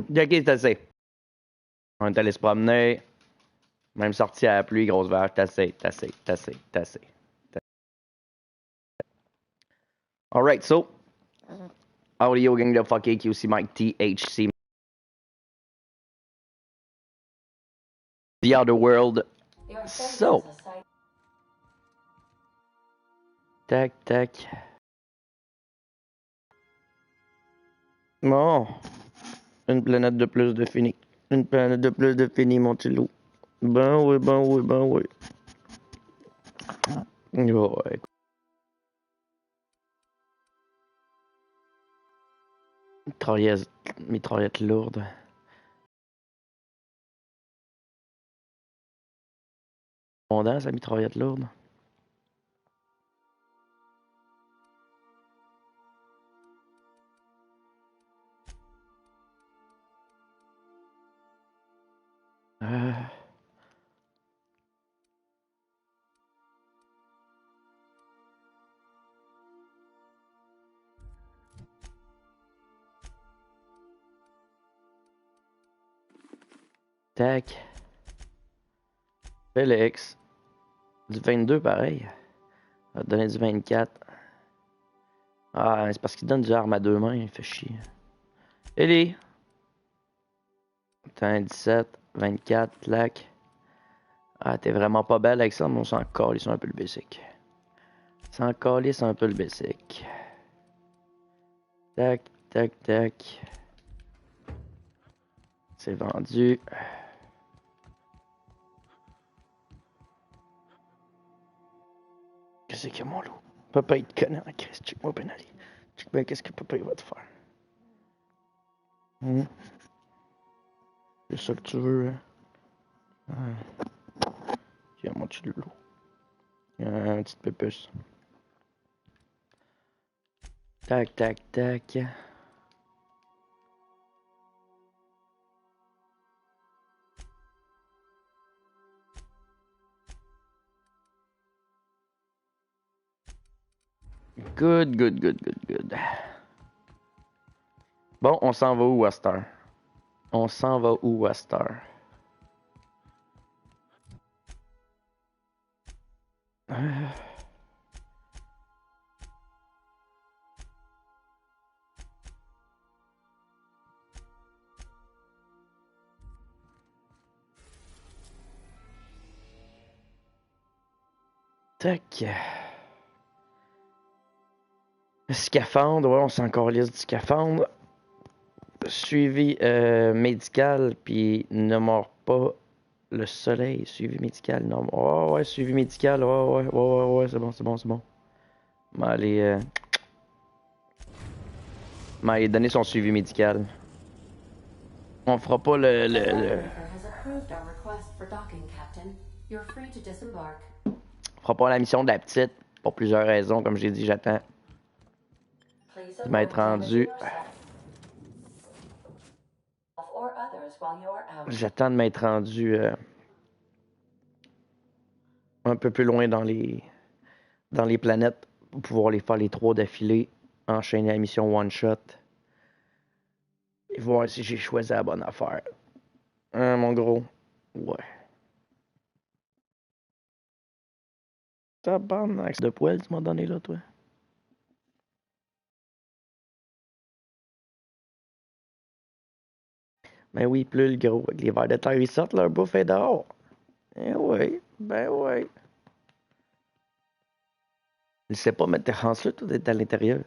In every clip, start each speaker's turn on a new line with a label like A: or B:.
A: Ok, c'est assez. On est allé se promener. Même sorti à la pluie, grosse vache. T'assez. Alright, so. Audio gang de fucking qcmikethc. The Other World. So. Tac, tac. Bon. Une planète de plus de fini. Une planète de plus de fini, mon petit loup. Ben oui. Ouais. Mitraillette lourde. Fondant, sa mitraillette lourde. Tac. Félix. Du 22 pareil. On va te donner du 24. Ah, c'est parce qu'il donne du arme à deux mains, il fait chier. Ellie. T'as un 17, 24, clac. Ah, t'es vraiment pas belle avec ça, mais on s'en calisse un peu le basic. S'en calisse un peu le basic. Tac, tac, tac. C'est vendu. Qu'est-ce que mon loup? Papa, il te connaît en Christ. Check-moi ben aller. Check bien qu'est-ce que papa il va te faire. C'est ça que tu veux, hein? Tiens, mon petit loup. Un petit peu plus. Tac, tac, tac. Good. Bon, on s'en va où, Astor? On s'en va où, Astor? Tac. Scaphandre, ouais, on s'en calisse du scaphandre. Suivi médical, puis ne mord pas le soleil. Suivi médical, non. Oh, ouais, suivi médical, ouais, c'est bon. M'aller donner son suivi médical. On fera pas le... On fera pas la mission de la petite, pour plusieurs raisons, comme j'ai dit, j'attends de m'être rendu... J'attends de m'être rendu un peu plus loin dans les planètes pour pouvoir les faire les 3 d'affilée, enchaîner la mission one shot et voir si j'ai choisi la bonne affaire. Hein, mon gros? Ouais. Tabarnak de poêle, tu m'as donné là, toi? Ben oui, plus le gros. Avec les vers de terre, ils sortent, leur bouffe est dehors. Eh oui, ben oui. Il sait pas mettre tes chances là, tout est à l'intérieur.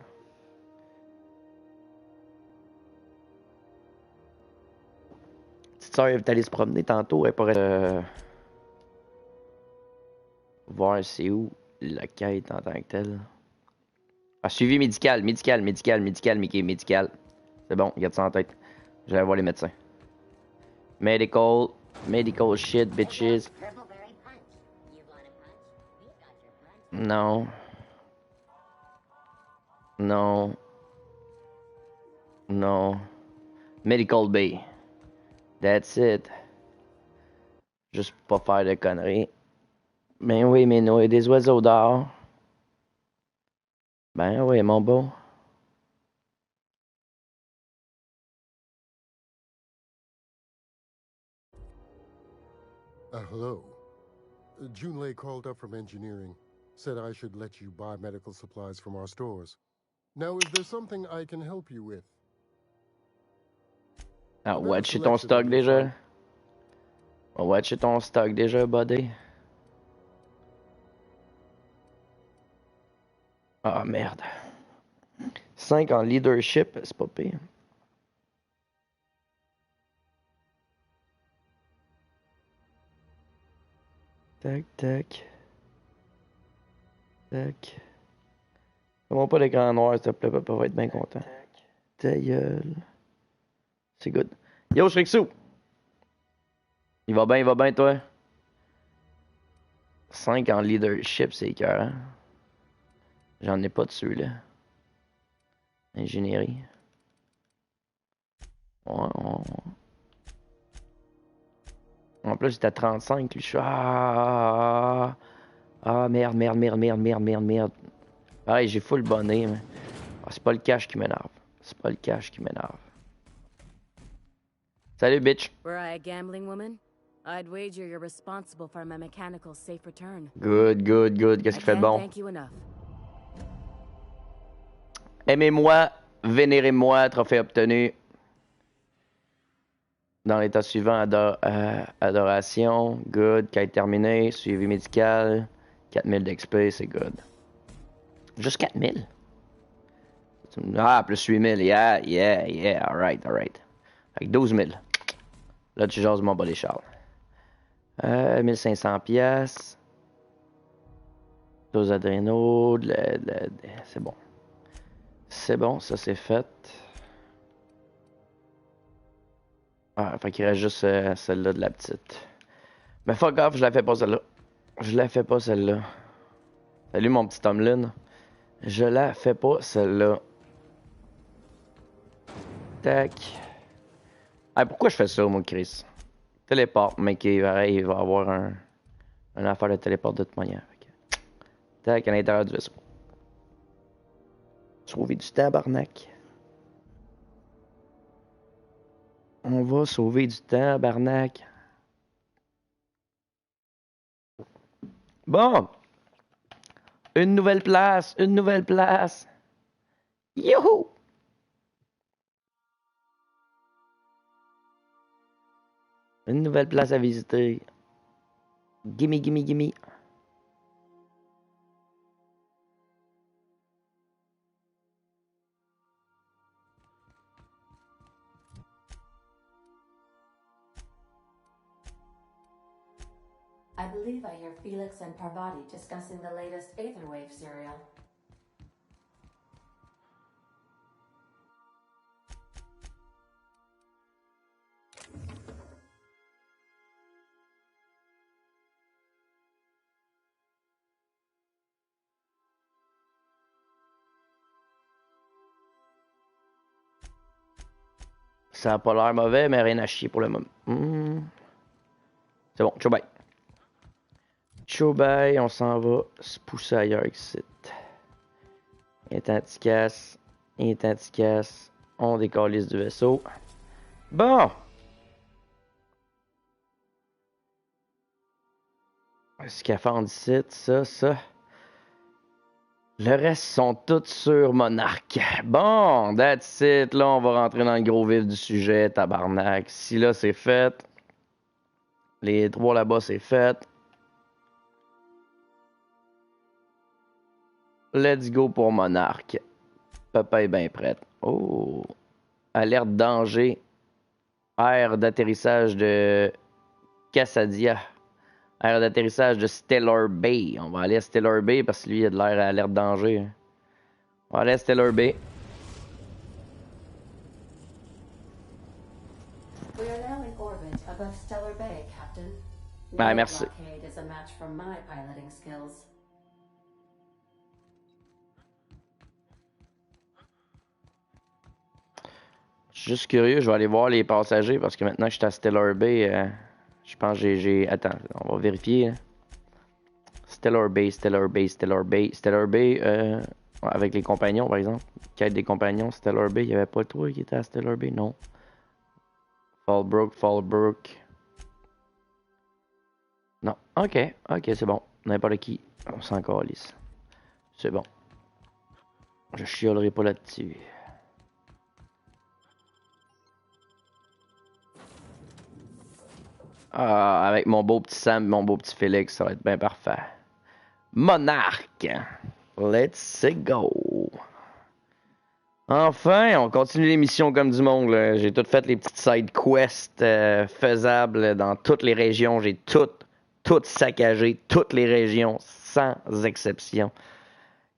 A: Petite soeur est allée se promener tantôt, elle pourrait voir c'est où la quête en tant que telle. Ah, suivi médical, Mickey, médical. C'est bon, garde ça en tête. J'allais voir les médecins. Medical shit, bitches. Non. Medical Bay. That's it. Juste pour pas faire de conneries. Ben oui, mais non, il y a des oiseaux dehors. Ben oui, mon beau.
B: Hello. Junlei called up from engineering. Said I should let you buy medical supplies from our stores. Now, is there something I can help you with?
A: Ah, watch ton stock déjà. Watch ton stock déjà, buddy. Ah, merde. 5 en leadership, c'est pas pire. Tac, tac. Tac. Comment pas l'écran noir, s'il te plaît, papa va être bien content. Ta gueule. C'est good. Yo, Shrixou! Il va bien, toi? 5 en leadership, c'est écœurant. J'en ai pas dessus, là. Ingénierie. Ouais. En plus, j'étais à 35, lui, je suis... Ah, merde. Ah, j'ai full bonnet, mais... Ah, c'est pas le cash qui m'énerve. Salut, bitch.
C: Were I a gambling woman, I'd wager you're responsible for my mechanical safe return.
A: Good. Qu'est-ce qu'il fait de bon?
C: Thank you enough.
A: Aimez-moi, vénérez-moi, trophée obtenu. Dans l'état suivant, adoration, good, quête terminée, suivi médical, 4000 d'XP, c'est good. Juste 4000? Ah, plus 8000, yeah, alright. Avec 12 000. Là, tu jases mon bas Charles. 1500 piastres. Dose adréno, c'est bon. C'est bon, ça c'est fait. Ah, fait qu'il reste juste celle-là de la petite. Mais fuck off, je la fais pas celle-là. Salut mon petit Tomlin. Je la fais pas celle-là. Tac. Ah, pourquoi je fais ça, moi, Chris? Téléporte, mais il va avoir un affaire de téléporte de toute manière. Tac, à l'intérieur du vaisseau. Sauver du tabarnak. On va sauver du tabarnak. Bon. Une nouvelle place. Youhou! Une nouvelle place à visiter. Gimme.
D: I believe I hear Felix and Parvati discussing the latest Aetherwave serial.
A: Ça a pas l'air mauvais, mais rien à chier pour le moment. C'est bon, ciao bye, on s'en va se pousser ailleurs ici. Il est anticasse, on décalisse du vaisseau. Bon! Scaphandre ici, ça. Le reste sont tous sur Monarque. Bon, that's it. Là, on va rentrer dans le gros vif du sujet, tabarnak. Si là, c'est fait. Les 3 là-bas, c'est fait. Let's go pour Monarque. Papa est bien prête. Oh! Alerte danger. Aire d'atterrissage de Cassadia. Aire d'atterrissage de Stellar Bay. On va aller à Stellar Bay parce que lui, il a de l'air à alerte danger. On va aller à Stellar Bay.
D: We are now in orbit above Stellar Bay, Captain.
A: Ah, merci.
D: Blockade is a match for my piloting skills.
A: Je suis juste curieux, je vais aller voir les passagers parce que maintenant que je suis à Stellar Bay, je pense que j'ai... Attends, on va vérifier. Stellar Bay, avec les compagnons, par exemple. Quête des compagnons, Stellar Bay, il n'y avait pas le toi qui était à Stellar Bay, non. Fallbrook. Non. Ok, ok, c'est bon. N'importe qui. On s'en calisse. C'est bon. Je chiolerai pas là-dessus. Ah, avec mon beau petit Sam et mon beau petit Félix, ça va être bien parfait. Monarque! Let's go! Enfin, on continue l'émission comme du monde. J'ai tout fait les petites side quests faisables dans toutes les régions. J'ai tout saccagé, toutes les régions, sans exception.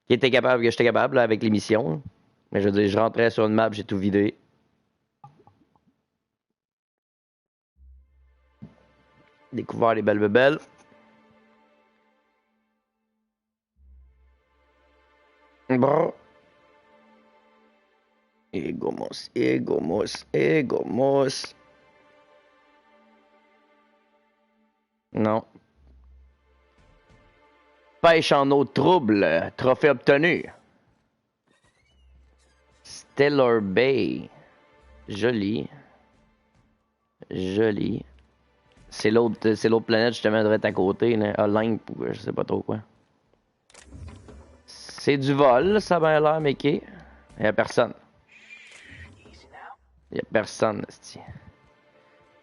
A: Qui était capable, que j'étais capable là, avec l'émission. Mais je veux dire, je rentrais sur une map, j'ai tout vidé. Découvert les belles bebelles. Brr. Egomos, egomos, egomos. Non. Pêche en eau trouble. Trophée obtenu. Stellar Bay. Joli. Joli. C'est l'autre planète justement direct à côté, là. Olympe ou je sais pas trop quoi. C'est du vol, ça a bien l'air, mais qui? Y'a personne. Y'a personne, c'ti.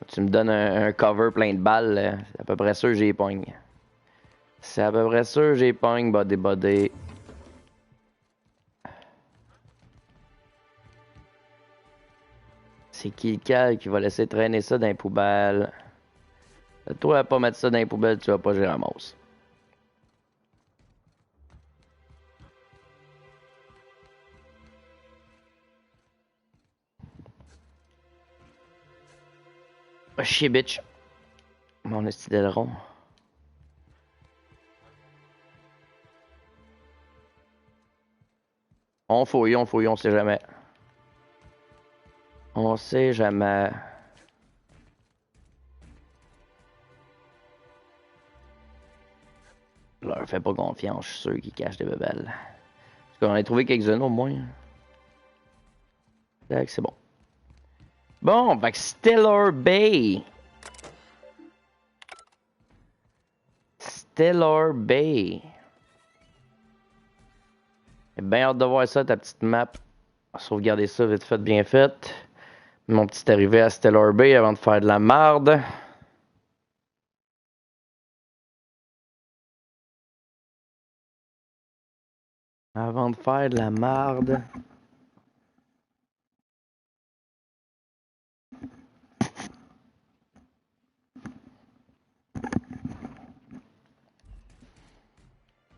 A: Tu me donnes un cover plein de balles, là. C'est à peu près sûr que j'ai pogne. C'est à peu près sûr que j'ai pogne, body. C'est qui le cal qui va laisser traîner ça dans les poubelles? Toi, à pas mettre ça dans les poubelles, tu vas pas, j'y ramasse. Ah, chier, bitch. Mon esti d'aileron. On fouille, on sait jamais. On sait jamais. Je leur fais pas confiance, je suis sûr qu'ils cachent des bebelles. Parce qu'on a trouvé quelques-unes au moins. C'est bon. Bon, fait que Stellar Bay. Stellar Bay. J'ai bien hâte de voir ça, ta petite map. Sauvegarder ça vite fait, bien fait. Mon petit arrivé à Stellar Bay avant de faire de la marde. Avant de faire de la marde.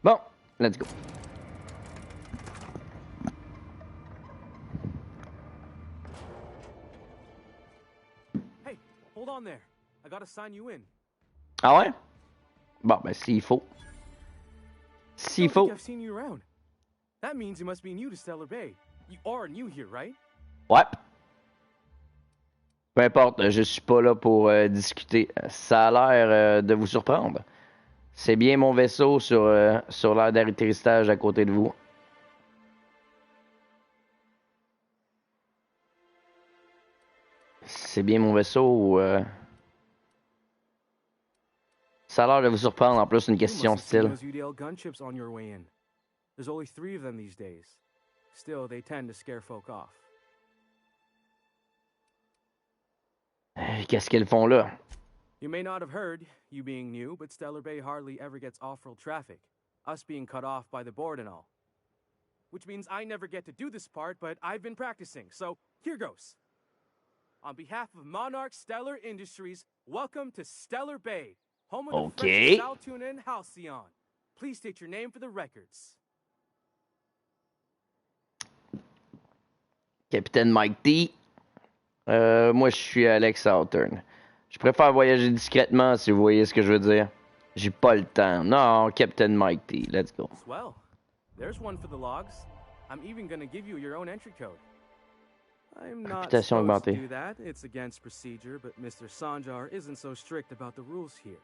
A: Bon, let's go.
E: Hey, hold on there. I gotta sign you in.
A: Ah ouais? Bon, ben s'il faut. S'il faut.
E: I've seen you around. That means you must be new to Stellar Bay. You are new here, right?
A: Ouais. Peu importe, je suis pas là pour discuter. Ça a l'air de vous surprendre. C'est bien mon vaisseau sur l'aire d'atterrissage à côté de vous. C'est bien mon vaisseau. Ça a l'air de vous surprendre en plus une question style.
E: There's only 3 of them these days. Still, they tend to scare folk off.
A: Qu'est-ce qu'elles font là?
E: You may not have heard, you being new, but Stellar Bay hardly ever gets off-world traffic. Us being cut off by the board and all. Which means I never get to do this part, but I've been practicing, so here goes. On behalf of Monarch Stellar Industries, welcome to Stellar Bay, home of the French Saltuna and Halcyon. Please state your name for the records.
A: Capitaine Mike T. Moi, je suis Alex Outher. Je préfère voyager discrètement, si vous voyez ce que je veux dire. J'ai pas le temps. Non, Captain Mike T. Let's go.
E: Well, there's one for the logs. I'm even gonna give you your own entry code. I'm not supposed to do that. It's against procedure, but Mr. Sanjar isn't so strict about the rules here.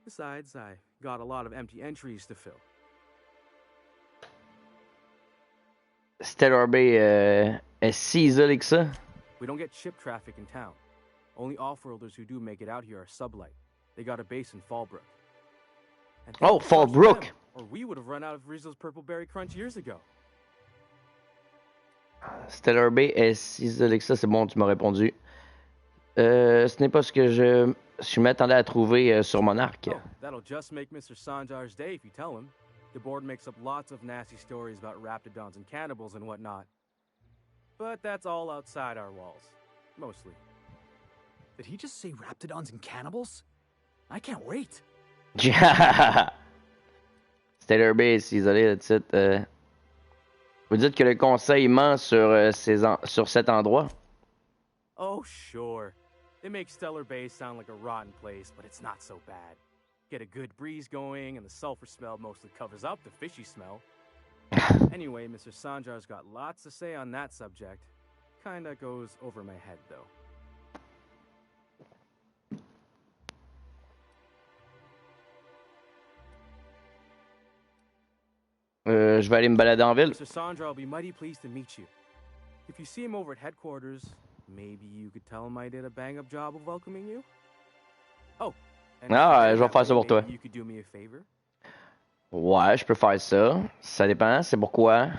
E: Besides, I got a lot of empty entries to fill.
A: Stellar Bay est si isolé que ça?
E: We don't get ship traffic in town. Only off-worlders who do make it out here are sublight. They got a base in Fallbrook. And
A: Oh,
E: thank gosh for
A: Fallbrook!
E: them, or we would have run out of Rizzo's Purple Berry Crunch years ago.
A: Stellar Bay est si isolé que ça, c'est bon, tu m'as répondu. Ce n'est pas ce que je m'attendais à trouver sur mon arc.
E: Oh, that'll just make Mr. Sanjar's day if you tell him. The board makes up lots of nasty stories about raptidons and cannibals and whatnot. But that's all outside our walls. Mostly.
F: Did he just say raptidons and cannibals? I can't wait.
A: Stellar Bay est si isolé, that's it. Vous dites que le conseil ment sur cet endroit?
E: Oh, sure. They make Stellar Bay sound like a rotten place, but it's not so bad. Get a good breeze going, and the sulfur smell mostly covers up the fishy smell. Anyway, Mr. Sanjar's got lots to say on that subject. Kinda goes over my head, though.
A: Je vais aller me balader en ville.
E: Mr. Sanjar will be mighty pleased to meet you. If you see him over at headquarters, maybe you could tell him I did a bang-up job of welcoming you? Oh, and
A: Ah, je vais faire ça pour toi.
E: maybe you could do me a favor?
A: Ouais, je peux faire ça. Ça dépend, c'est pourquoi.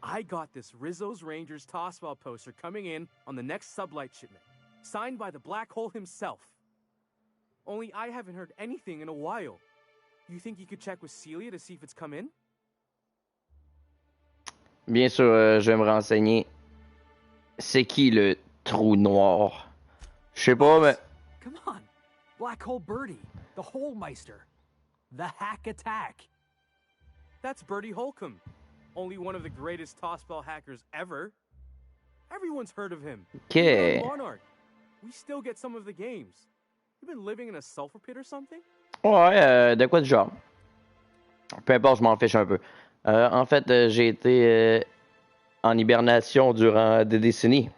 E: I got this Rizzo's Rangers Tossball poster coming in on the next sublight shipment, signed by the Black Hole himself. Only I haven't heard anything in a while. You think you could check with Celia to see if it's come in?
A: Bien sûr, je vais me renseigner. C'est qui le trou noir? Je sais pas, mais...
F: Come on. Black Hole Birdie. The Hole Meister. The Hack Attack.
E: That's Bertie Holcomb, only one of the greatest tossball hackers ever. Everyone's heard of him.
A: Ok.
E: Even on Monarch. We still get some of the games. You've been living in a sulfur pit or something?
A: Ouais, de quoi de genre? Peu importe, je m'en fiche un peu. En fait, j'ai été en hibernation durant des décennies.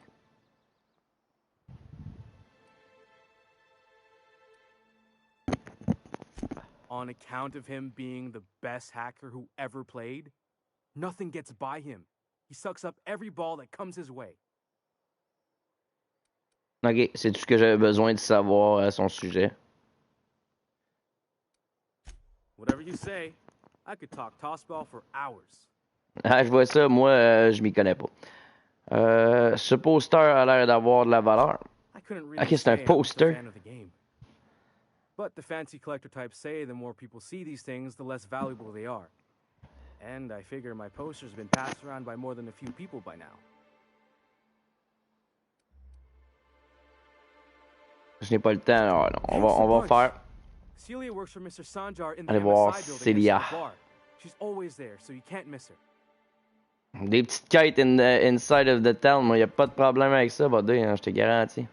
E: On account of him being the best hacker who ever played, nothing gets by him. He sucks up every ball that comes his way.
A: Ok, c'est tout ce que j'avais besoin de savoir à son sujet.
E: Whatever you say, I could talk tossball for hours.
A: Ah, je vois ça, moi, je m'y connais pas. Ce poster a l'air d'avoir de la valeur.
E: I couldn't really
A: Ok, c'est un
E: say I'm a
A: poster.
E: fan of the game. But the fancy collector types say the more people see these things, the less valuable they are. And I figure my poster's been passed around by more than a few people by now.
A: Je n'ai pas le temps, alors on va faire.
E: Celia works for Mr. Sanjar in the
A: Allez voir
E: MSI building
A: Celia.
E: next to the bar. She's always there, so you can't miss her.
A: Des petites quêtes inside of the town, moi, y a pas de problème avec ça, buddy, hein, je te garantis.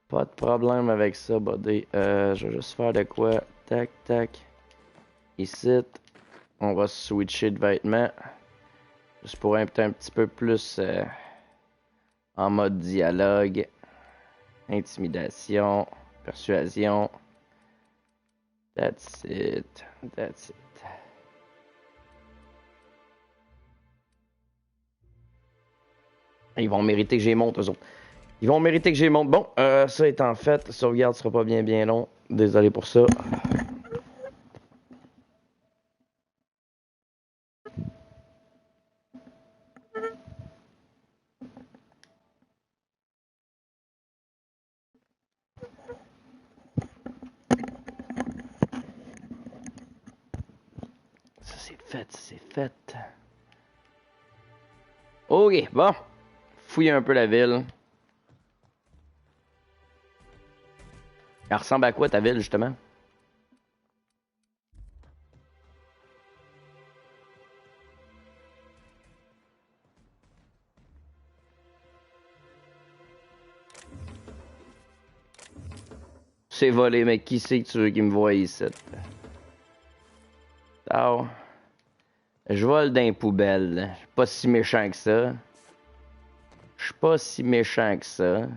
A: Pas de problème avec ça, buddy. Je vais juste faire de quoi. Tac, tac. Ici. On va switcher de vêtements. Juste pour être un petit peu plus en mode dialogue. Intimidation. Persuasion. That's it. That's it. Ils vont mériter que j'y monte, eux autres. Ils vont mériter que j'y monte. Bon, ça étant fait, sauvegarde sera pas bien long. Désolé pour ça. Ça c'est fait, c'est fait. Ok, bon. Fouiller un peu la ville. Elle ressemble à quoi ta ville, justement? C'est volé, mais qui c'est que tu veux qu'il me voie ici? Oh. Je vole dans les poubelles. Je suis pas si méchant que ça. Je suis pas si méchant que ça.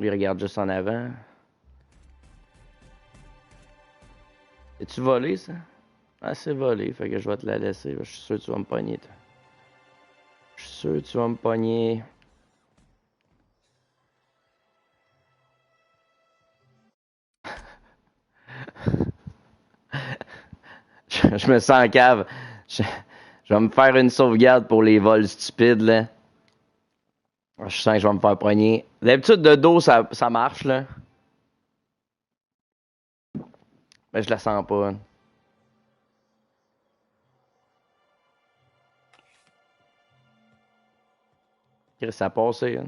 A: Lui, regarde juste en avant. Es-tu volé, ça? Ah, c'est volé, fait que je vais te la laisser. Je suis sûr que tu vas me pogner, toi. Je suis sûr que tu vas me pogner. Je me sens en cave. Je vais me faire une sauvegarde pour les vols stupides, là. Je sens que je vais me faire poigner. D'habitude, de dos, ça marche, là. Mais je la sens pas. Hein. Ça a passé. Hein.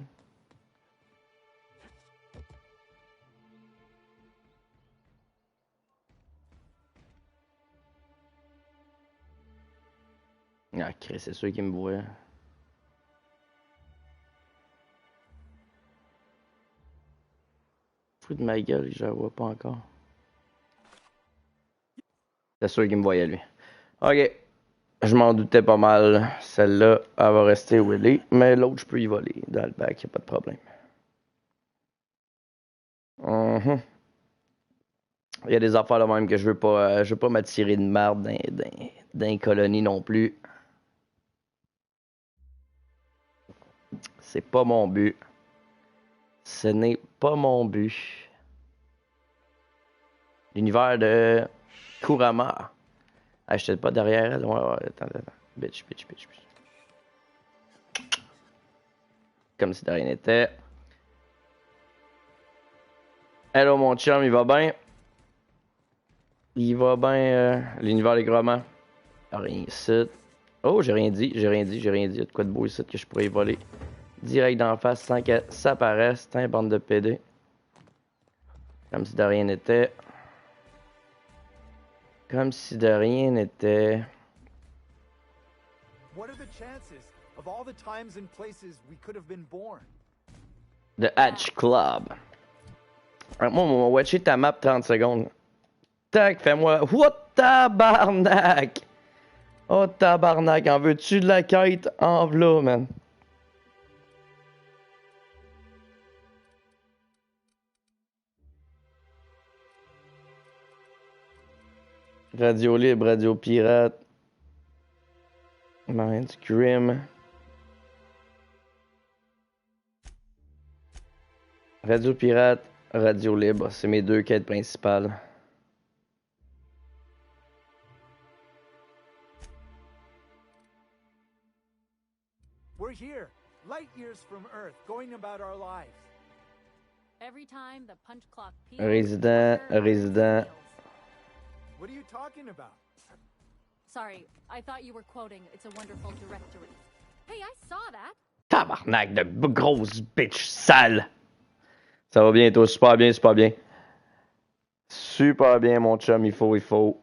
A: Ah, Chris, c'est sûr qu'il me voit. Fou de ma gueule, je la vois pas encore. C'est sûr qu'il me voyait, lui. Ok. Je m'en doutais pas mal. Celle-là, elle va rester où elle est. Mais l'autre, je peux y voler. Dans le bac, y'a pas de problème. Il y a des affaires là même que je veux pas m'attirer de merde d'un colonie non plus. C'est pas mon but. Ce n'est pas mon but. L'univers de Kurama. Ah, j'étais pas derrière elle. Ouais, attends. Bitch. Comme si de rien n'était. Hello mon chum, il va bien? Il va bien, l'univers des Kurama. Rien ici. Oh, j'ai rien dit. Il y a de quoi de beau ici que je pourrais y voler. Direct d'en face sans que ça apparaisse. C'est un bande de PD. Comme si de rien n'était. Comme si de rien n'était.
G: What are the chances of all the times and places we could have been born?
A: The Hatch Club. Alors, moi, on va watcher ta map 30 secondes. Tac, fais-moi. What tabarnak? Oh tabarnak, en veux-tu de la quête? En v'là, man. Radio libre, radio pirate. Mind's Grim. Radio pirate, radio libre, c'est mes deux quêtes principales.
G: We're here, light years from Earth, going about our lives.
C: Every time the punch clock peaks,
A: Résident.
G: What are you talking about?
C: Sorry, I thought you were quoting It's a Wonderful Directory. Hey, I saw that.
A: Tabarnak de grosse bitch sale. Ça va bien, toi? Super bien. Super bien, mon chum, il faut.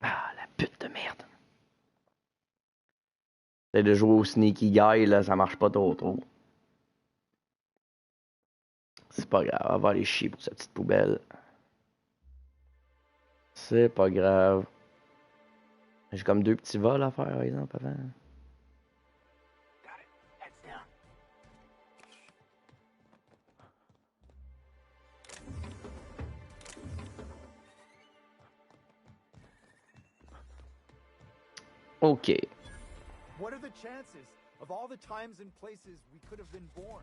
A: Ah, la pute de merde. C'est de jouer au sneaky guy, là, ça marche pas trop. C'est pas grave, elle va aller chier pour sa petite poubelle. C'est pas grave. J'ai comme deux petits vols à faire, par exemple, avant. OK.
G: What are the chances of all the times and places we could have been born?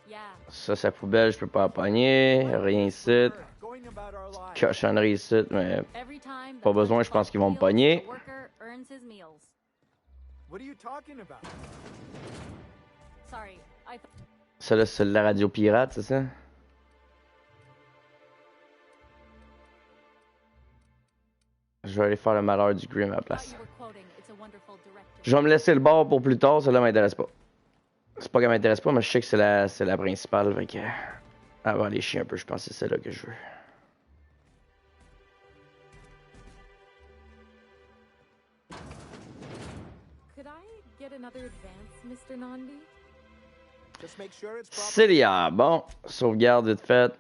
C: Yeah.
A: Ça, sa poubelle, je peux pas la pogner. Rien ici. Cochonnerie ici, mais pas besoin, je pense qu'ils vont me pogner.
G: What are you talking about?
C: Sorry,
A: Ça là, c'est la radio pirate, c'est ça? Je vais aller faire le malheur du Grim à la place. Je vais me laisser le bord pour plus tard, celle-là m'intéresse pas. C'est pas qu'elle m'intéresse pas, mais je sais que c'est la principale, fait que... Elle va aller chier un peu, je pense que c'est celle-là que je veux.
H: Could I get another advance, Mr. Nandi?
A: Célia, bon, sauvegarde vite fait.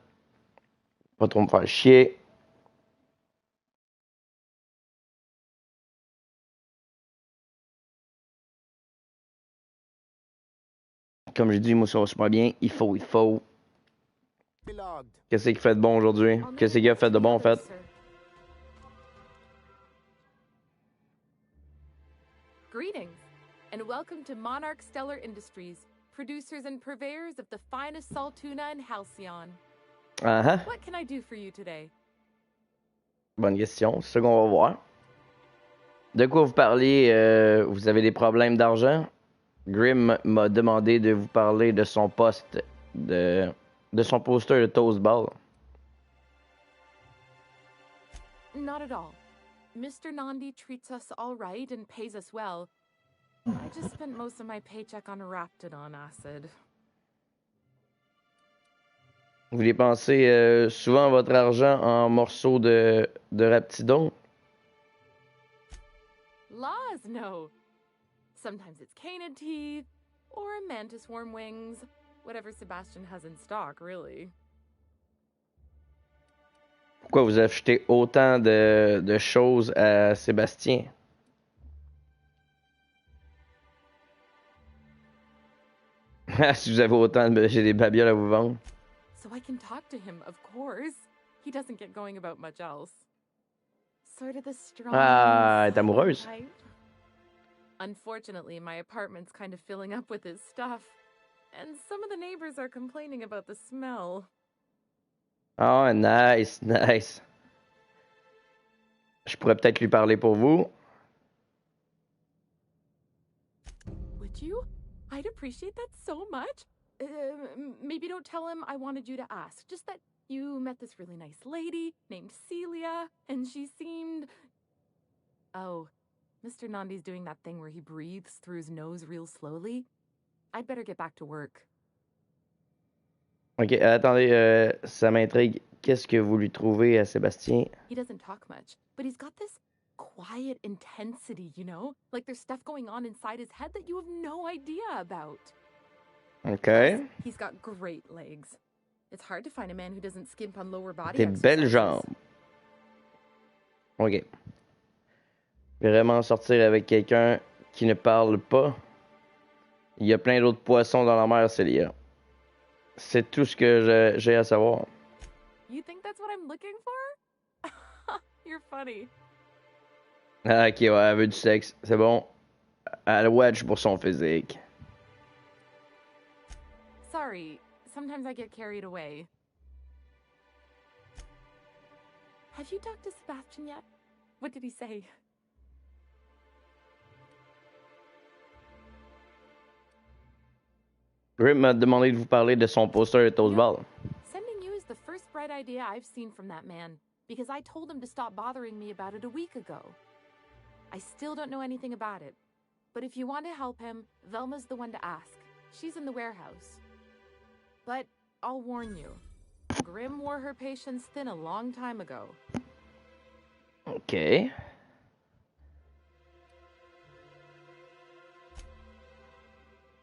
A: Pas trop me faire chier. Comme j'ai dit, moi ça va super bien. Il faut. Qu'est-ce qu'il fait de bon aujourd'hui? Qu'est-ce qu'il a fait de bon en fait?
H: Greetings, and welcome to Monarch Stellar Industries, producers and purveyors of the finest salt tuna in Halcyon.
A: Uh-huh.
H: What can I do for you today?
A: Bonne question, c'est ça qu'on va voir. De quoi vous parlez? Vous avez des problèmes d'argent? Grim m'a demandé de vous parler de son poste, de son poster de Toast Ball.
H: Not at all. Mr. Nandi treats us all right and pays us well. I just spent most of my paycheck on Raptidon acid.
A: Vous dépensez souvent votre argent en morceaux de Raptidon?
H: Laws, no. Sometimes it's canid teeth, or mantis worm wings. Whatever Sebastian has in stock, really.
A: Pourquoi vous achetez autant de choses à Sébastien? Si vous avez autant j'ai des babioles à vous vendre.
H: So I can talk to him, of course. He doesn't get going about much else. Sort of the strong.
A: Ah, elle est amoureuse.
H: Type. Unfortunately, my apartment's kind of filling up with his stuff. And some of the neighbors are complaining about the smell.
A: Ah, nice, nice. Je pourrais peut-être lui parler pour vous.
H: Would you? I'd appreciate that so much. Maybe don't tell him I wanted you to ask. Just that you met this really nice lady named Celia, and she seemed... Oh, Mr. Nandi's doing that thing where he breathes through his nose real slowly. I'd better get back to work.
A: Ok, attendez, ça m'intrigue. Qu'est-ce que vous lui trouvez à Sébastien?
H: He doesn't talk much, but he's got this quiet intensity, you know? Like there's stuff going on inside his head that you have no idea about.
A: Ok.
H: Plus, he's got great legs. It's hard to find a man who doesn't skimp on lower body
A: Des belles
H: exercises.
A: jambes. Ok. Vraiment sortir avec quelqu'un qui ne parle pas. Il y a plein d'autres poissons dans la mer, Célia. C'est tout ce que j'ai à savoir.
H: You think that's what I'm looking for? You're funny.
A: Ah, ok, ouais, elle veut du sexe. C'est bon. Elle wedge pour son physique.
H: Sorry, sometimes I get carried away. Have you talked to Sebastian yet? What did he say?
A: Grim m'a demandé de vous parler de son poster de Toast Ball.
H: Sending you is the first bright idea I've seen from that man, because I told him to stop bothering me about it a week ago. I still don't know anything about it, but if you want to help him, Velma's the one to ask. She's in the warehouse. But I'll warn you, Grim wore her patience thin a long time ago.
A: Ok.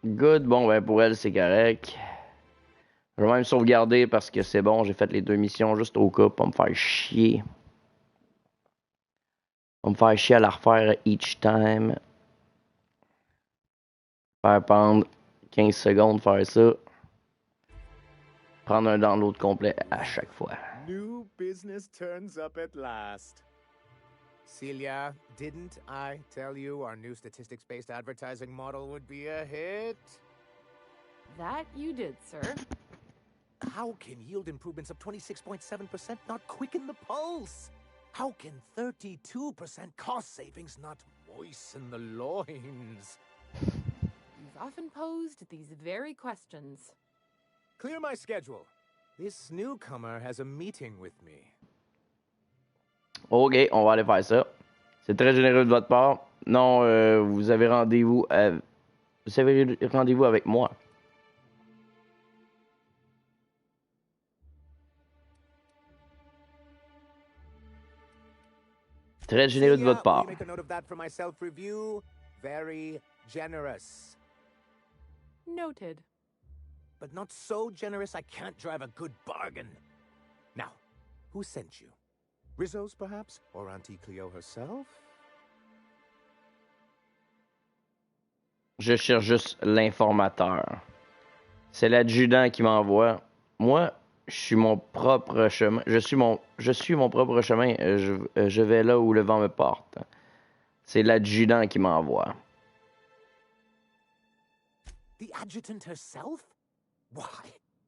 A: Good, bon, ben pour elle, c'est correct. Je vais même sauvegarder parce que c'est bon, j'ai fait les 2 missions juste au cas pour me faire chier. On me faire chier à la refaire each time. Faire prendre 15 secondes, faire ça. Prendre un download complet à chaque fois.
G: New business turns up at last. Celia, didn't I tell you our new statistics-based advertising model would be a hit?
H: That you did, sir.
G: How can yield improvements of 26.7% not quicken the pulse? How can 32% cost savings not moisten the loins?
H: You've often posed these very questions.
G: Clear my schedule. This newcomer has a meeting with me.
A: Ok, on va aller faire ça. C'est très généreux de votre part. Non, vous avez rendez-vous avec moi. Très généreux de votre part.
G: Will you make a note of that for my self-review? Very generous.
H: Noted.
G: But not so generous I can't drive a good bargain. Now, who sent you? Rizzo's, perhaps? Or Auntie Cleo herself?
A: Je cherche juste l'informateur. C'est l'adjudant qui m'envoie. Moi, je suis mon propre chemin. Je suis mon propre chemin. Je vais là où le vent me porte. C'est l'adjudant qui m'envoie.
G: The adjutant herself? Why,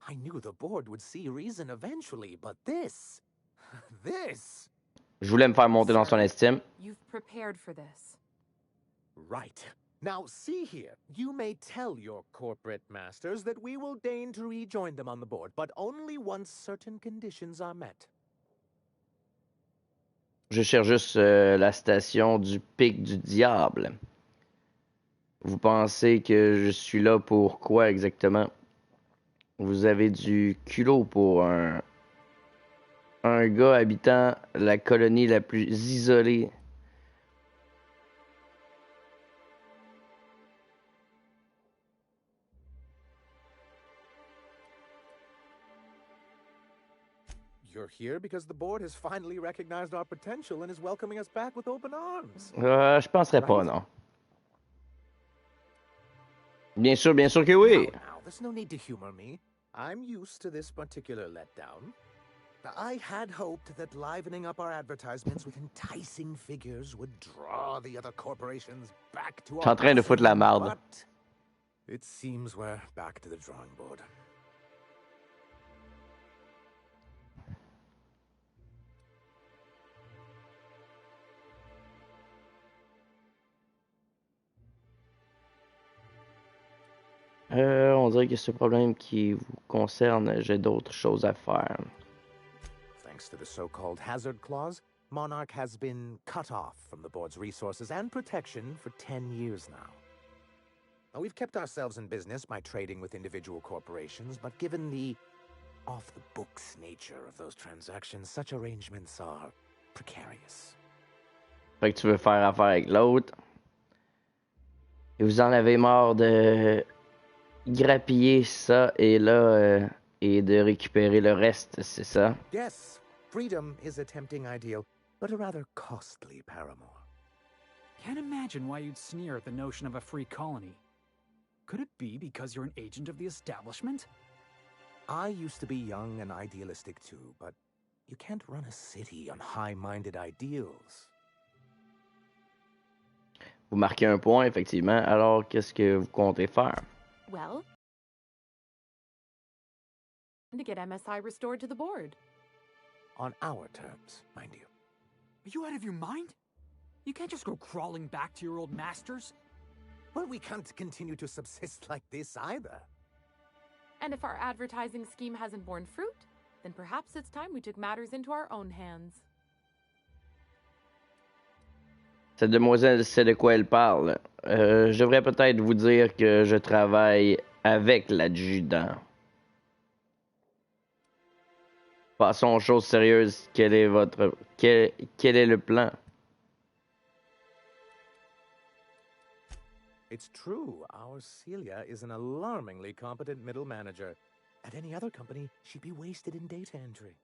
G: I knew the board would see reason eventually, but this...
A: Je voulais me faire monter dans son estime.
H: You've prepared for this.
G: Right. Now, see here. You may tell your corporate masters that we will deign to rejoin them on the board, but only once certain conditions are met.
A: Je cherche juste la station du pic du diable. Vous pensez que je suis là pour quoi exactement? Vous avez du culot pour un gars habitant la colonie la plus isolée.
G: You're here because the board has finally recognized our potential and is welcoming us back with open arms.
A: Je penserais pas, non. Bien sûr que oui.
G: Now, there's no need to humor me. I'm used to this particular letdown. I had hoped that livening up our advertisements with enticing figures would draw the other corporations back to our...
A: Je suis en train de foutre la marde.
G: But it seems we're back to the drawing board.
A: On dirait que ce problème qui vous concerne, j'ai d'autres choses à faire.
G: Thanks to the so-called hazard clause, Monarch has been cut off from the board's resources and protection for 10 years now. Now, we've kept ourselves in business by trading with individual corporations, but given the off-the-books nature of those transactions, such arrangements are precarious.
A: Fait que tu veux faire affaire avec l'autre. Et vous en avez marre de grappiller ça et là et de récupérer le reste, c'est ça?
G: Yes, freedom is a tempting ideal, but a rather costly paramour.
F: Can't imagine why you'd sneer at the notion of a free colony. Could it be because you're an agent of the establishment?
G: I used to be young and idealistic too, but you can't run a city on high-minded ideals.
A: Vous marquez un point, effectivement. Alors, qu'est-ce que vous comptez faire?
H: Well, to get MSI restored to the board.
G: On our terms, mind you.
F: Are you out of your mind? You can't just go crawling back to your old masters.
G: Well, we can't continue to subsist like this either.
H: And if our advertising scheme hasn't borne fruit, then perhaps it's time we took matters into our own hands.
A: Cette demoiselle sait de quoi elle parle. Je devrais peut-être vous dire que je travaille avec l'adjudant. Passons aux choses sérieuses. Quel est le plan?
G: It's true, our Celia is an alarmingly competent middle manager. At any other company, she'd be wasted in data entry.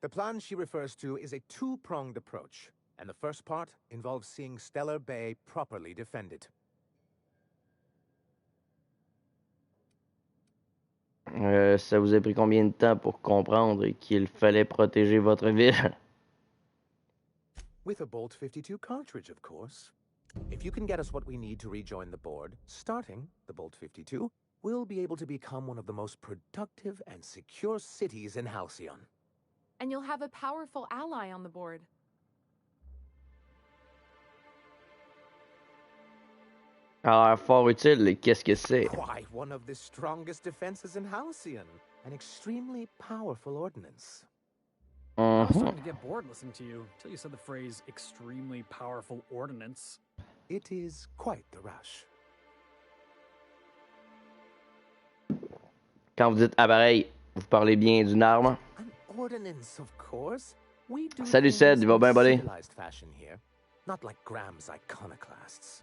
G: The plan she refers to is a two-pronged approach, and the first part involves seeing Stellar Bay properly defended.
A: Ça vous a pris combien de temps pour comprendre qu'il fallait protéger votre ville?
G: With a Bolt 52 cartridge, of course. If you can get us what we need to rejoin the board, starting the Bolt 52, we'll be able to become one of the most productive and secure cities in Halcyon.
H: And you'll have a powerful ally on the board.
A: Alors, fort utile, qu'est-ce que c'est?
G: Why, one of the strongest defenses in Halcyon. An extremely powerful ordnance.
F: I was starting to get bored listening to you until you said the phrase extremely powerful ordnance.
G: It is quite the rush.
A: Quand vous dites appareil, vous parlez bien d'une arme?
G: An ordnance, of course. We do
A: Salut
G: things
A: Ced, il va
G: in
A: bien, buddy?
G: civilized fashion here, not like Graham's iconoclasts.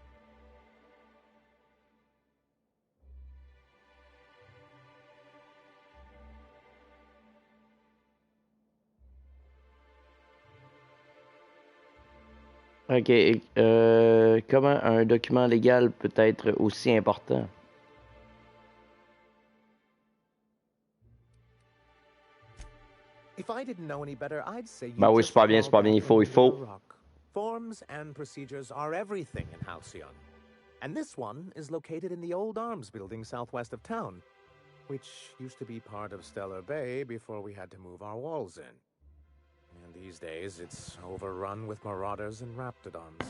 A: Ok, comment un document légal peut être aussi important?
G: If I didn't know any better, I'd say you
A: Ben oui,
G: just
A: super bien,
G: crawl
A: il
G: back
A: faut, il
G: under
A: faut.
G: the rock. Forms and procedures are everything in Halcyon. And this one is located in the old arms building southwest of town, which used to be part of Stellar Bay before we had to move our walls in. And These days, it's overrun with marauders and raptidons.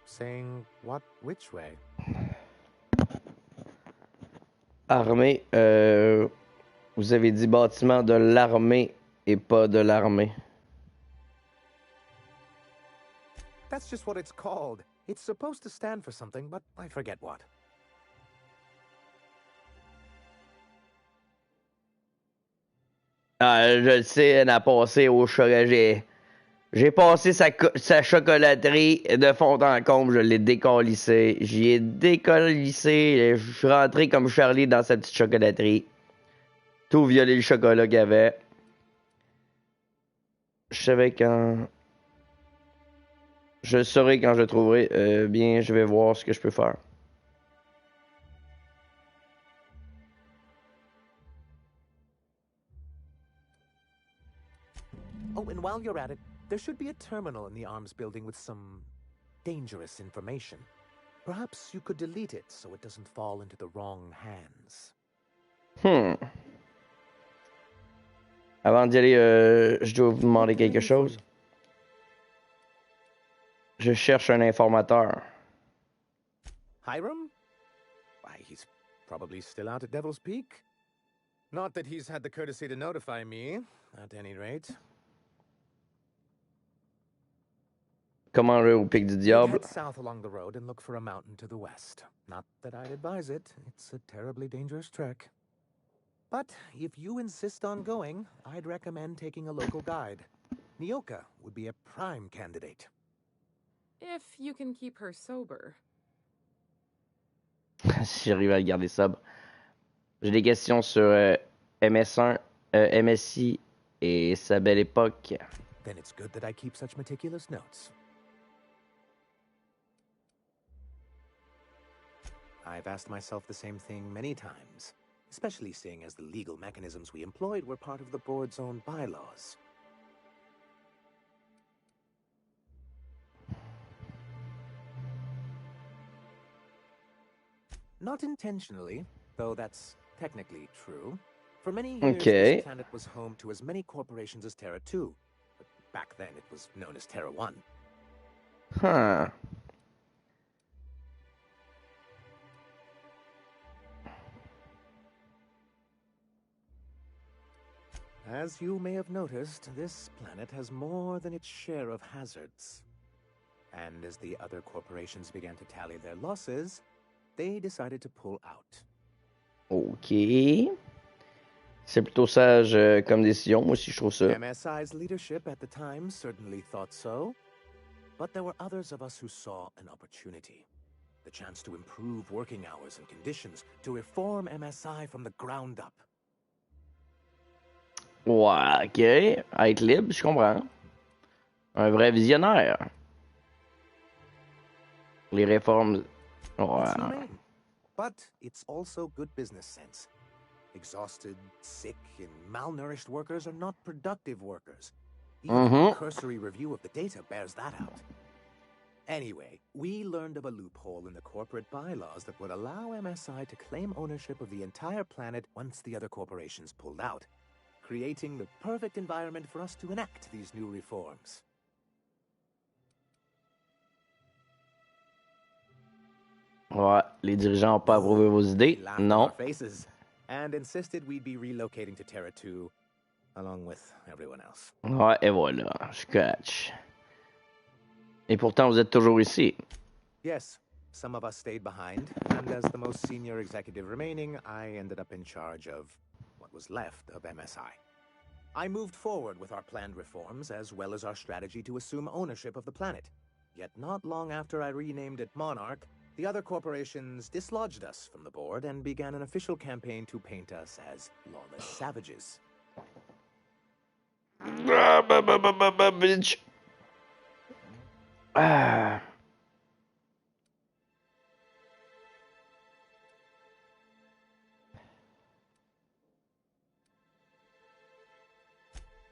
G: Saying what which way?
A: Armée, vous avez dit bâtiment de l'armée et pas de l'armée.
G: That's just what it's called. It's supposed to stand for something, but I forget what.
A: Ah, je le sais, elle a passé au chocolat. J'ai passé sa chocolaterie de fond en comble, je l'ai décalissé. J'y ai décalissé, je suis rentré comme Charlie dans sa petite chocolaterie. Tout violer le chocolat qu'il y avait. Je savais quand... Je saurai quand je le trouverai. Bien, je vais voir ce que je peux faire.
G: Oh, and while you're at it, there should be a terminal in the arms building with some dangerous information. Perhaps you could delete it so it doesn't fall into the wrong hands.
A: Avant d'y aller, je dois vous demander quelque chose. Je cherche un informateur.
G: Hiram? Why, he's probably still out at Devil's Peak. Not that he's had the courtesy to notify me, at any rate.
A: Comment aller au pic du diable?
G: Head south along the road and look for a mountain to the west. Not that I'd advise it. It's a terribly dangerous trek. But if you insist on going, I'd recommend taking a local guide. Nyoka would be a prime candidate.
H: If you can keep her sober.
A: Si j'arrive à le garder sobre. J'ai des questions sur MS1, MSI et sa belle époque.
G: Then it's good that I keep such meticulous notes. I've asked myself the same thing many times, especially seeing as the legal mechanisms we employed were part of the board's own bylaws. Not intentionally, though that's technically true. For many years, this planet was home to as many corporations as Terra 2. But back then, it was known as Terra 1.
A: Huh.
G: As you may have noticed, this planet has more than its share of hazards. And as the other corporations began to tally their losses, they decided to pull out.
A: Ok. C'est plutôt sage comme décision, moi aussi je trouve ça.
G: MSI's leadership at the time certainly thought so, but there were others of us who saw an opportunity. The chance to improve working hours and conditions, to reform MSI from the ground up.
A: Ouais, ok. Être libre, je comprends. Un vrai visionnaire. Les réformes. Ouais.
G: But it's also good business sense. Exhausted, sick, and malnourished workers are not productive workers. Even a cursory review of the data bears that out. Anyway, we learned of a loophole in the corporate bylaws that would allow MSI to claim ownership of the entire planet once the other corporations pulled out, creating the perfect environment for us to enact these new reforms.
A: Ouais, les dirigeants n'ont pas approuvé vos idées. Non.
G: And insisted we'd be relocating to Terra 2 along with everyone else.
A: Ouais, et voilà, je catch. Et pourtant, vous êtes toujours ici.
G: Yes, some of us stayed behind, and as the most senior executive remaining, I ended up in charge of what was left of MSI. I moved forward with our planned reforms, as well as our strategy to assume ownership of the planet. Yet not long after I renamed it Monarch, the other corporations dislodged us from the board and began an official campaign to paint us as lawless savages.
A: Bitch. Ah.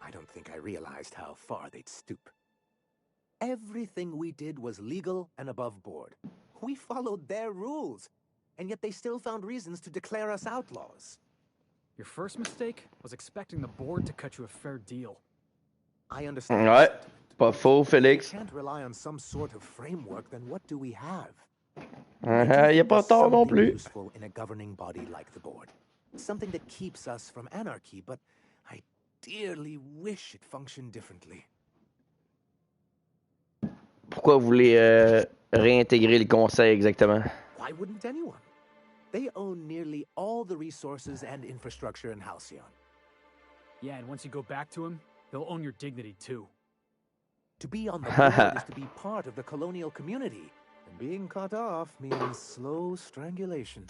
G: I don't think I realized how far they'd stoop. Everything we did was legal and above board. We followed their rules. and yet they still found reasons to declare us outlaws.
F: Your first mistake was expecting the board to cut you a fair deal.
G: I understand.
A: Ouais, pas faux,
G: If we
A: Félix.
G: can't rely on some sort of framework, then what do we have?
A: Y a pas tort non plus.
G: Useful in a governing body like the board. Something that keeps us from anarchy, but I dearly wish it functioned differently.
A: Pourquoi vous voulez réintégrer le conseil exactement?
G: Why wouldn't anyone? They own nearly all the resources and infrastructure in Halcyon.
F: Yeah, and once you go back to him, he'll own your dignity too.
G: To be on the board is to be part of the colonial community, and being cut off means slow strangulation.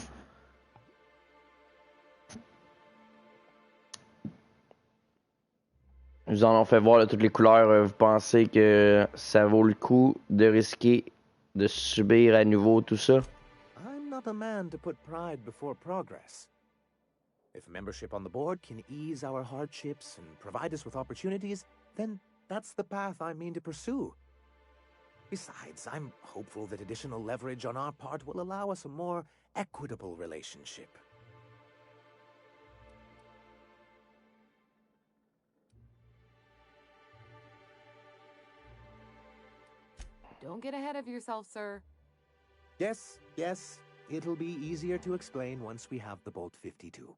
A: Nous en ont fait voir de toutes les couleurs. Vous pensez que ça vaut le coup de risquer de subir à nouveau tout ça?
G: I'm not a man to put pride before progress. If membership on the board can ease our hardships and provide us with opportunities, then that's the path I mean to pursue. Besides, I'm hopeful that additional leverage on our part will allow us a more equitable relationship.
H: Don't get ahead of yourself, sir.
G: Yes, it'll be easier to explain once we have the Bolt 52.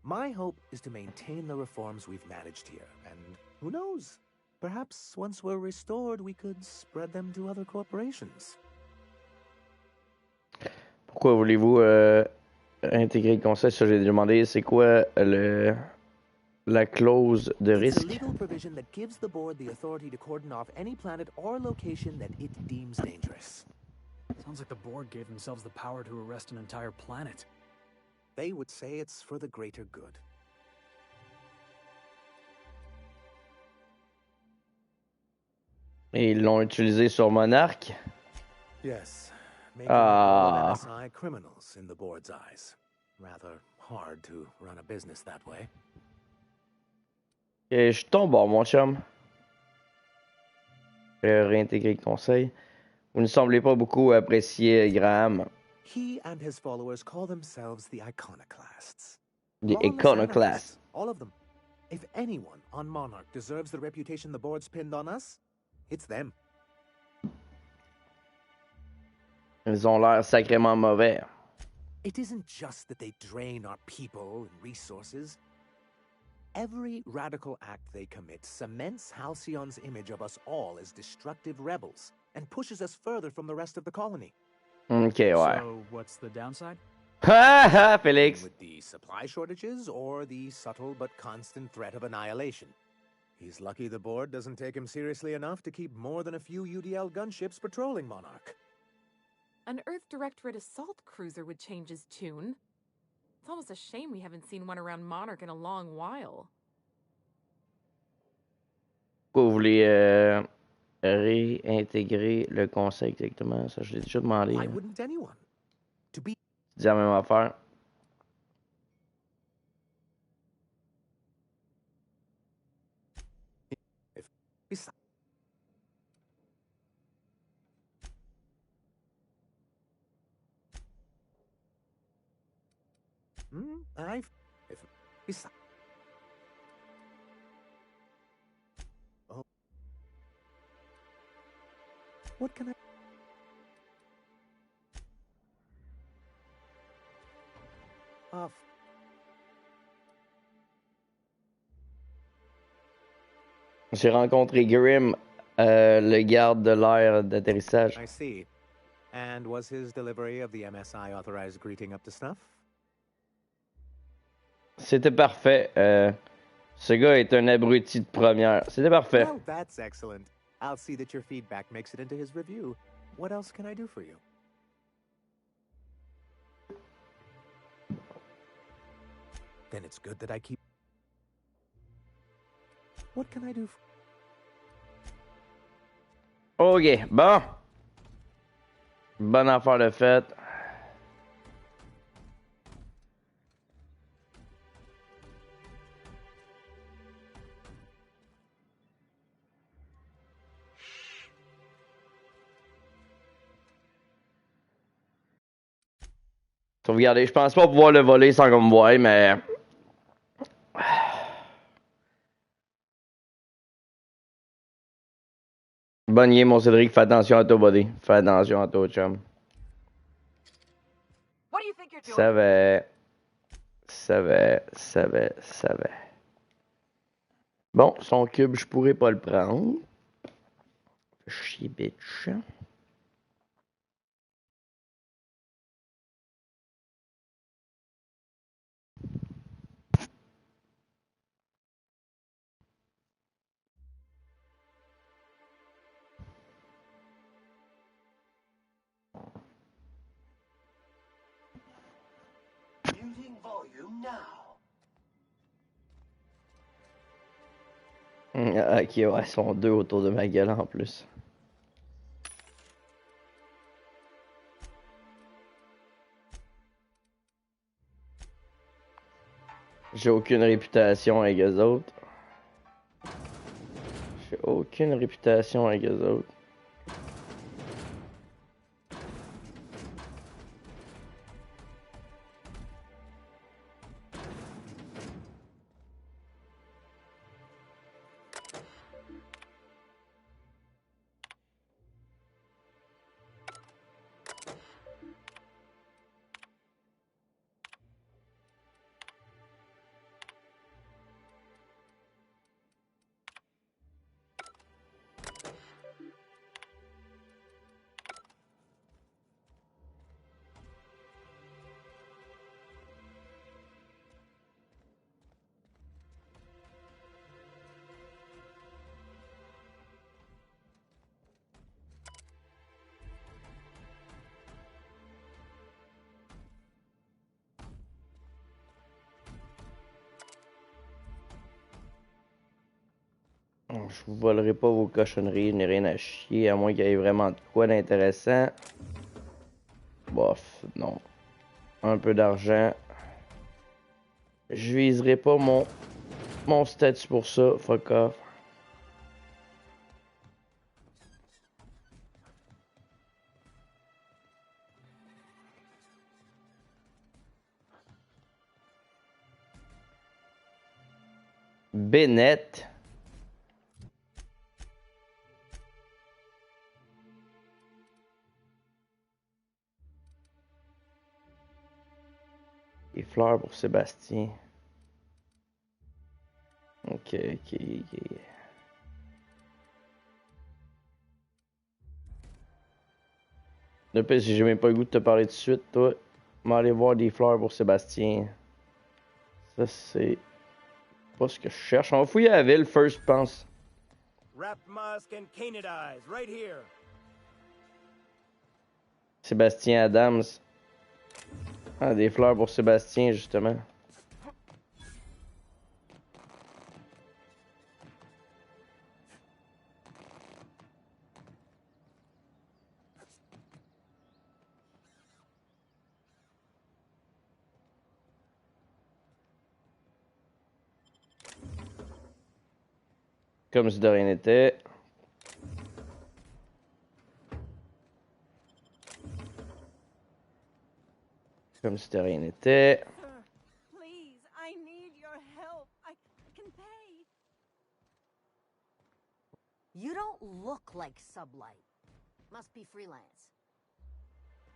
G: My hope is to maintain the reforms we've managed here, and who knows? Perhaps once we're restored, we could spread them to other corporations.
A: Pourquoi voulez-vous intégrer le conseil? Ça, j'ai demandé, c'est quoi la clause de
G: It's a
A: risque?
G: legal provision that gives the board the authority to cordon off any planet or location that it deems dangerous.
F: Sounds like the board gave themselves the power to arrest an entire planet.
G: They would say it's for the greater good.
A: Et ils l'ont utilisé sur Monarch?
G: Yes, making all
A: Ah.
G: of MSI criminals in the board's eyes. Rather hard to run a business that way.
A: Et je tombe bord, mon chum. Réintégrer le conseil. Vous ne semblez pas beaucoup apprécier Graham.
G: He and his followers call themselves the Iconoclasts.
A: The
G: Lawless
A: Iconoclast.
G: anarchists, all of them. If anyone on Monarch deserves the reputation the board's pinned on us, it's them.
A: Ils ont l'air sacrément mauvais.
G: It isn't just that they drain our people and resources. Every radical act they commit cements Halcyon's image of us all as destructive rebels and pushes us further from the rest of the colony.
A: Ok, ouais.
F: So, what's the downside?
A: Ha ha, Félix!
G: With the supply shortages or the subtle but constant threat of annihilation. He's lucky the board doesn't take him seriously enough to keep more than a few UDL gunships patrolling Monarch.
H: An Earth Directorate assault cruiser would change his tune. It's almost a shame we haven't seen one around Monarch in a long while.
A: Pourquoi vous voulez réintégrer le conseil exactement? Ça, je l'ai déjà demandé.
G: Why wouldn't anyone? To be
A: C'est la même affaire.
G: besides. Besides. Oh. What can I?
A: J'ai rencontré Grim, le garde de l'air d'atterrissage.
G: I see. And was his delivery of the MSI authorized greeting up to snuff?
A: C'était parfait. Ce gars est un abruti de première. C'était parfait.
G: Well, that's excellent. I'll see that your feedback makes it into his review. What else can I do for you? Then it's good that I keep... What can I do for...
A: Ok, bon. Bonne affaire de fête. Sauvegarder. Je pense pas pouvoir le voler sans qu'on me voie, mais... Bonne game, mon Cédric. Fais attention à toi, buddy. Fais attention à toi, chum. Ça va. Ça va. Ça va. Ça va. Bon, son cube, je pourrais pas le prendre. Chier, bitch. Ok, ouais, ils sont deux autour de ma gueule en plus. J'ai aucune réputation avec eux autres. J'ai aucune réputation avec eux autres. Je vous volerai pas vos cochonneries, je n'ai rien à chier, à moins qu'il y ait vraiment de quoi d'intéressant. Bof, non. Un peu d'argent. Je viserai pas mon statut pour ça, fuck off. Bennett. Des fleurs pour Sébastien. Ok. De plus, si j'ai même pas le goût de te parler tout de suite, toi, m'aller voir des fleurs pour Sébastien. Ça, c'est pas ce que je cherche. On va fouiller la ville first, je pense. Sébastien Adams. Ah, des fleurs pour Sébastien, justement. Comme si de rien n'était. Comme si de rien n'était.
C: Please, I need your help. I can pay.
I: You don't look like Sublight. Must be freelance.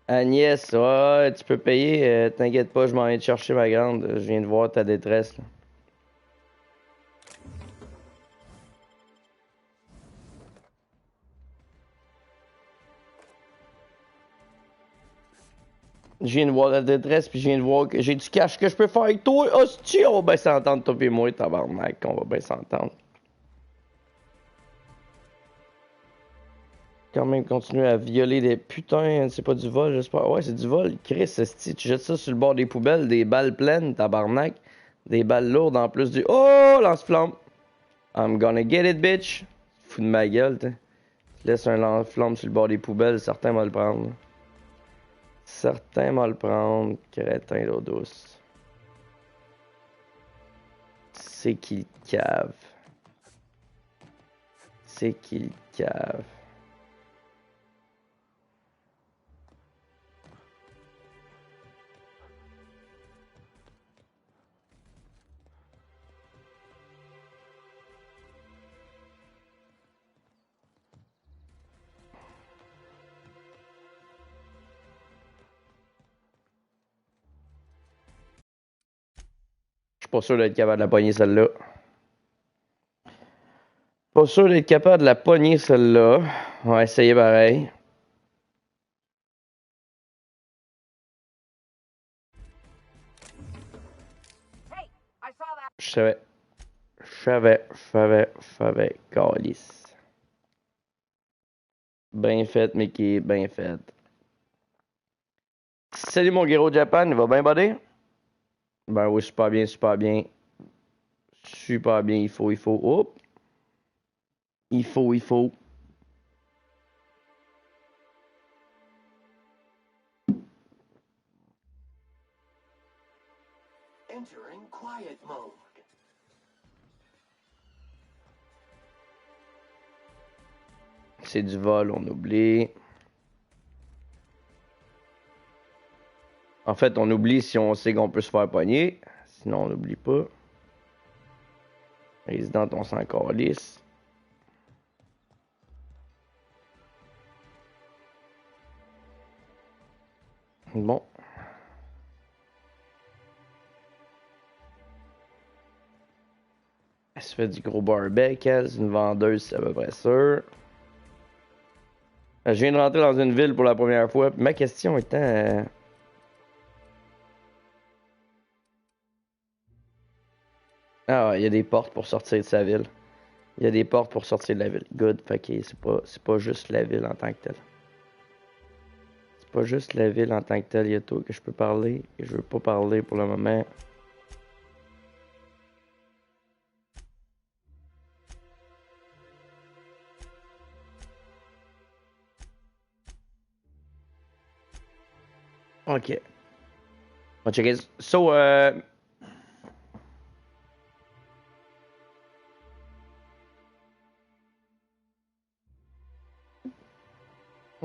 A: Agnès, ouais, tu peux payer. T'inquiète pas, je m'en viens de chercher ma grande. Je viens de voir ta détresse, là. Je viens de voir la détresse, puis je viens de voir que j'ai du cash que je peux faire avec toi. Hostie, on va bien s'entendre, toi et moi, tabarnak. On va bien s'entendre. Quand même continuer à violer des putains, c'est pas du vol, j'espère. Ouais, c'est du vol. Chris, hostie, tu jettes ça sur le bord des poubelles, des balles pleines, tabarnak. Des balles lourdes en plus du... Oh, lance-flamme. I'm gonna get it, bitch. Fous de ma gueule, t'es. Tu laisses un lance-flamme sur le bord des poubelles, certains vont le prendre. Certains vont le prendre, crétin d'eau douce. C'est qu'il cave. C'est qu'il cave. Pas sûr d'être capable de la pogner celle-là. Pas sûr d'être capable de la pogner celle-là. On va essayer pareil. Je savais. Calice. Bien fait, Mickey, bien fait. Salut mon gros Japan, il va bien, buddy? Ben oui, super bien. Super bien, il faut. Hop. Il faut.
J: Entering quiet mode.
A: C'est du vol, on oublie. En fait, on oublie si on sait qu'on peut se faire pogner. Sinon, on n'oublie pas. Résident, on s'en calisse. Bon. Elle se fait du gros barbecue, elle, c'est une vendeuse, c'est à peu près sûr. Je viens de rentrer dans une ville pour la première fois. Ma question étant... Ah, il y a des portes pour sortir de sa ville. Il y a des portes pour sortir de la ville. Good, fait que c'est pas juste la ville en tant que telle. C'est pas juste la ville en tant que telle, il y a tout que je peux parler. Et je veux pas parler pour le moment. Ok. On va checker. So,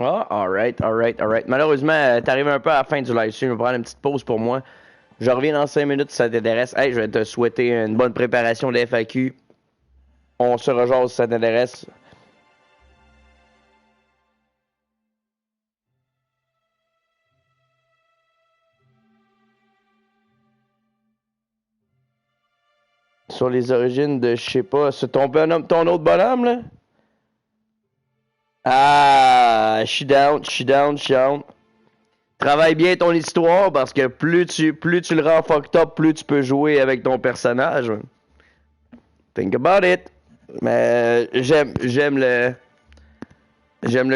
A: Ah, alright. Malheureusement, t'arrives un peu à la fin du live stream. Je vais prendre une petite pause pour moi. Je reviens dans 5 minutes si ça t'intéresse. Hey, je vais te souhaiter une bonne préparation de FAQ. On se rejoint si ça t'intéresse. Sur les origines de, je sais pas, c'est ton bonhomme, ton autre bonhomme, là? Ah, je suis down. Travaille bien ton histoire parce que plus tu le rends fucked up, plus tu peux jouer avec ton personnage. Think about it. Mais j'aime le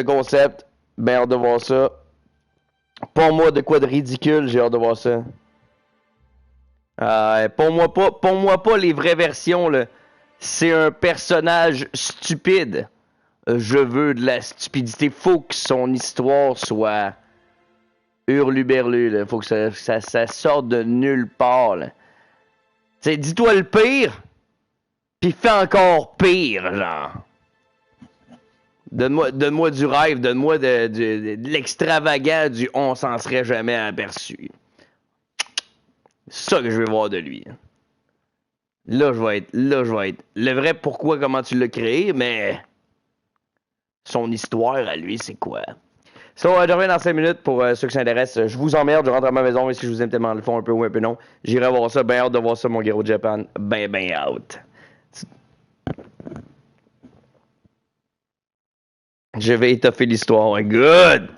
A: concept. Ben hâte de voir ça. Pas moi de quoi de ridicule, j'ai hâte de voir ça. Pour moi pas les vraies versions là. C'est un personnage stupide. Je veux de la stupidité. Faut que son histoire soit hurluberlu, là. Faut que ça sorte de nulle part, là. T'sais, dis-toi le pire, pis fais encore pire, genre. Donne-moi du rêve, donne-moi de l'extravagant, du on s'en serait jamais aperçu. C'est ça que je veux voir de lui. Là, je vais être. Le vrai pourquoi, comment tu l'as créé, mais son histoire à lui, c'est quoi? So, je reviens dans 5 minutes pour ceux qui s'intéressent. Je vous emmerde, je rentre à ma maison et si je vous aime tellement le fond un peu ou un peu non, j'irai voir ça. Ben hâte de voir ça, mon gros Japan. Ben hâte. Je vais étoffer l'histoire. Good!